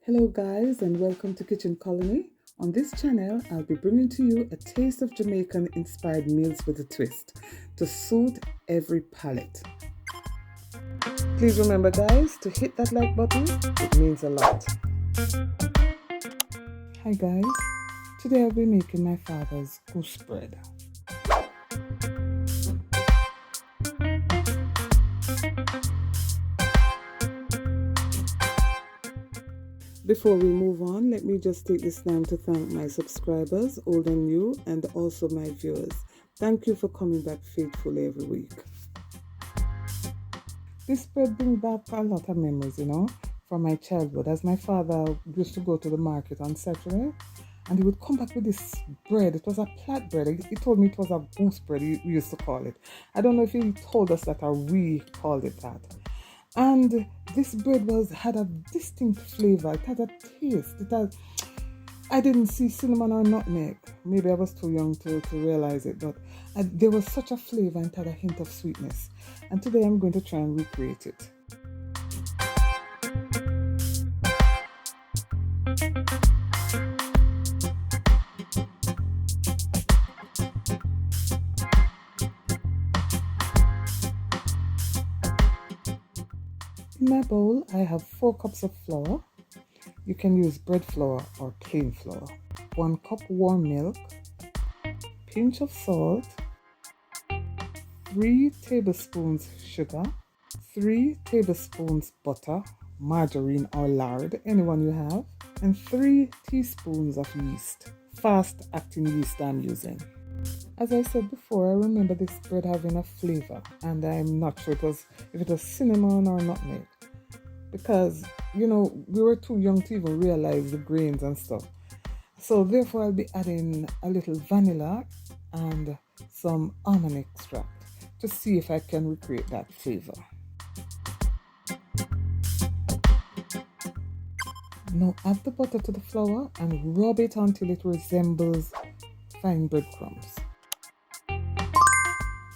Hello guys and welcome to Kitchen Colony. On this channel, I'll be bringing to you a taste of Jamaican inspired meals with a twist to suit every palate. Please remember guys to hit that like button, it means a lot. Hi guys, today I'll be making my father's goose bread. Before we move on, let me just take this time to thank my subscribers, old and new, and also my viewers. Thank you for coming back faithfully every week. This bread brings back a lot of memories, from my childhood, as my father used to go to the market on Saturday, and he would come back with this bread. It was a flat bread. He told me it was a goose bread, we used to call it. I don't know if he told us that or we called it that. And this bread had a distinct flavor. It had a taste. I didn't see cinnamon or nutmeg. Maybe I was too young to realize it, but there was such a flavor and it had a hint of sweetness. And today I'm going to try and recreate it. In my bowl, I have 4 cups of flour. You can use bread flour or plain flour. 1 cup warm milk, pinch of salt, 3 tablespoons sugar, 3 tablespoons butter, margarine or lard, anyone you have, and 3 teaspoons of yeast, fast acting yeast I'm using. As I said before, I remember this bread having a flavor, and I'm not sure if it was cinnamon or nutmeg, because we were too young to even realize the grains and stuff. So therefore I'll be adding a little vanilla and some almond extract to see if I can recreate that flavor. Now add the butter to the flour and rub it until it resembles fine breadcrumbs.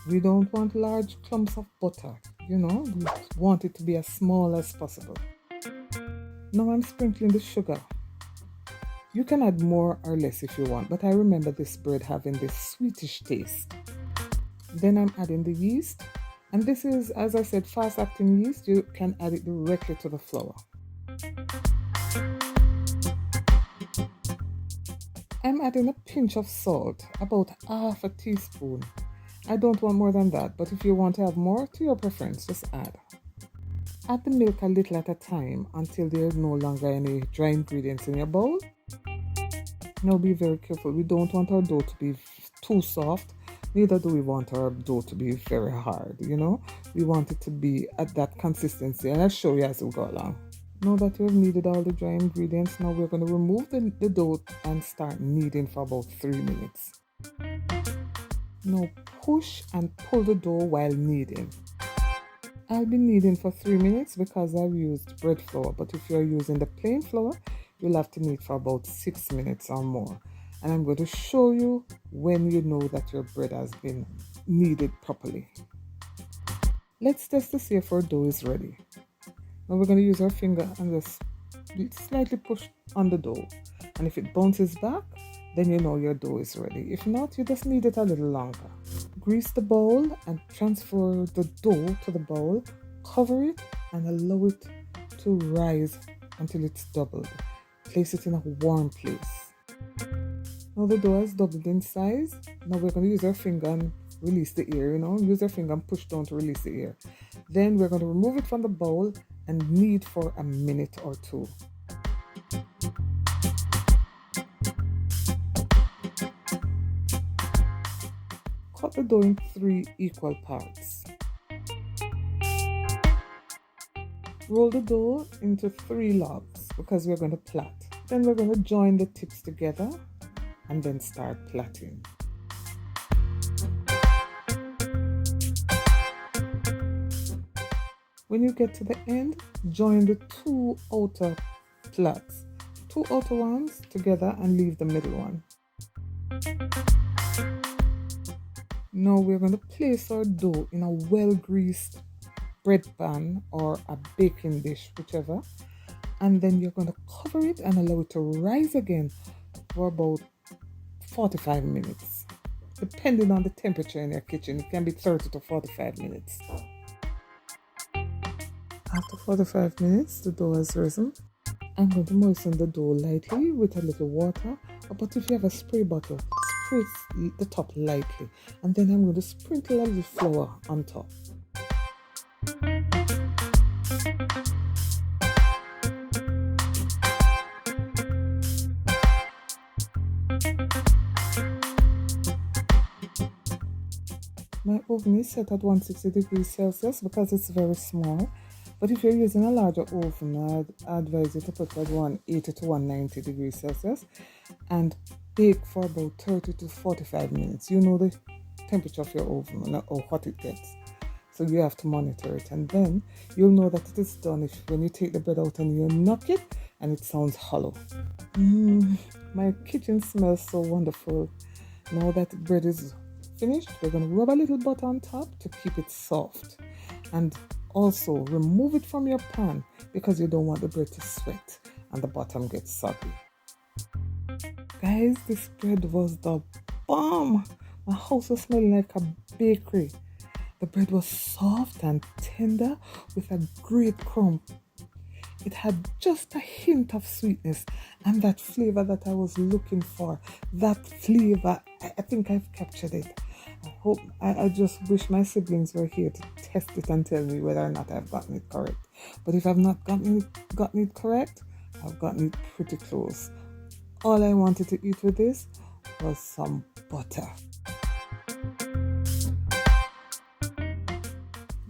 We don't want large clumps of butter, we want it to be as small as possible. Now I'm sprinkling the sugar. You can add more or less if you want, but I remember this bread having this sweetish taste. Then I'm adding the yeast, and this is, as I said, fast acting yeast. You can add it directly to the flour. I'm adding a pinch of salt, about half a teaspoon. I don't want more than that, but if you want to have more, to your preference, just add. Add the milk a little at a time until there is no longer any dry ingredients in your bowl. Now be very careful. We don't want our dough to be too soft, neither do we want our dough to be very hard, We want it to be at that consistency, and I'll show you as we go along. Now that you have kneaded all the dry ingredients, now we're going to remove the dough and start kneading for about 3 minutes. Now push and pull the dough while kneading. I'll be kneading for 3 minutes because I've used bread flour, but if you're using the plain flour, you'll have to knead for about 6 minutes or more. And I'm going to show you when you know that your bread has been kneaded properly. Let's test to see if our dough is ready. Now we're going to use our finger and just slightly push on the dough. And if it bounces back, then you know your dough is ready. If not, you just knead it a little longer. Grease the bowl and transfer the dough to the bowl. Cover it and allow it to rise until it's doubled. Place it in a warm place. Now the dough has doubled in size. Now we're going to use our finger and release the air, Use our finger and push down to release the air. Then we're going to remove it from the bowl and knead for a minute or 2. Cut the dough in 3 equal parts. Roll the dough into 3 logs because we're going to plait. Then we're going to join the tips together and then start plaiting. When you get to the end, join the 2 outer plaits, 2 outer ones together and leave the middle one. Now we're going to place our dough in a well-greased bread pan or a baking dish, whichever, and then you're going to cover it and allow it to rise again for about 45 minutes. Depending on the temperature in your kitchen, it can be 30 to 45 minutes. After 45 minutes, the dough has risen. I'm going to moisten the dough lightly with a little water, but if you have a spray bottle, spray the top lightly, and then I'm going to sprinkle a little flour on top. My oven is set at 160 degrees Celsius because it's very small. But if you're using a larger oven, I'd advise you to put it at 180 to 190 degrees Celsius and bake for about 30 to 45 minutes. You know the temperature of your oven and how hot it gets. So you have to monitor it, and then you'll know that it is done when you take the bread out and you knock it and it sounds hollow. My kitchen smells so wonderful. Now that the bread is finished, we're going to rub a little butter on top to keep it soft, and also remove it from your pan because you don't want the bread to sweat and the bottom gets soggy. Guys, this bread was the bomb. My house was smelling like a bakery. The bread was soft and tender with a great crumb. It had just a hint of sweetness and that flavor that I was looking for. That flavor, I think I've captured it. I just wish my siblings were here to test it and tell me whether or not I've gotten it correct. But if I've not gotten it correct, I've gotten it pretty close. All I wanted to eat with this was some butter.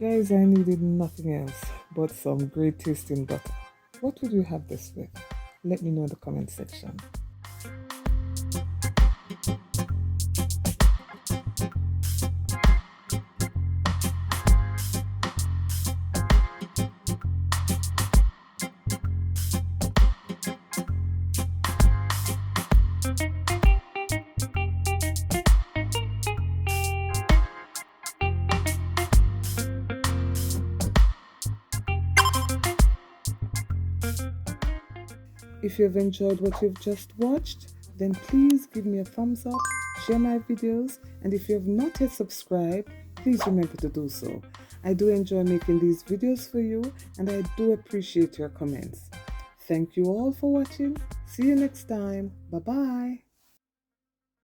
Guys, I needed nothing else but some great tasting butter. What would you have this with? Let me know in the comment section. If you've enjoyed what you've just watched, then please give me a thumbs up, share my videos, and if you have not yet subscribed, please remember to do so. I do enjoy making these videos for you, and I do appreciate your comments. Thank you all for watching. See you next time. Bye-bye.